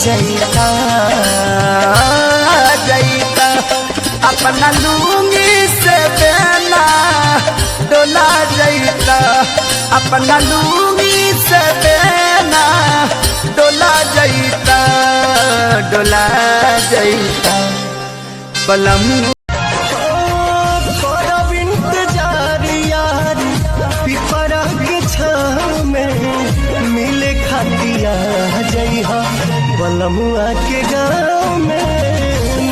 जैता जैता अपना लूंगी से बेना डोला जैता अपना लूंगी से बेना डोला जैता बलम मिले खातिया जइहा बलमुआ के गाँव में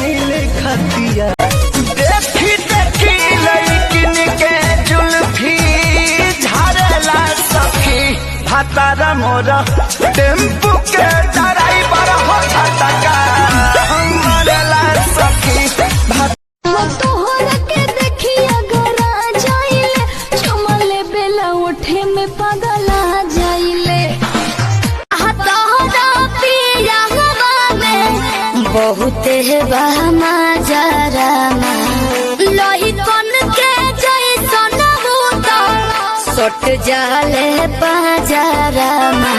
मिले खातिया। देखी देखी लड़किन के जुल्फी झाड़ला सखी भातारा मोरा टेम्पू के ड्राइवर हो छटका हमरेला सखी पगला जाइले बहुते बहमा जरामा लोही कन के जैसन होता सट जाले बाजारामा।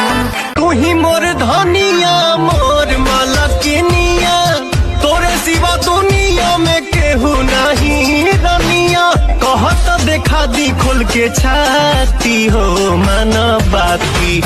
तू ही मोर धनिया मोर मलकिनिया तोरे सिवा दुनिया में केहू नहीं रनिया कहत देखा दी खोल के छाती हो मन बाती।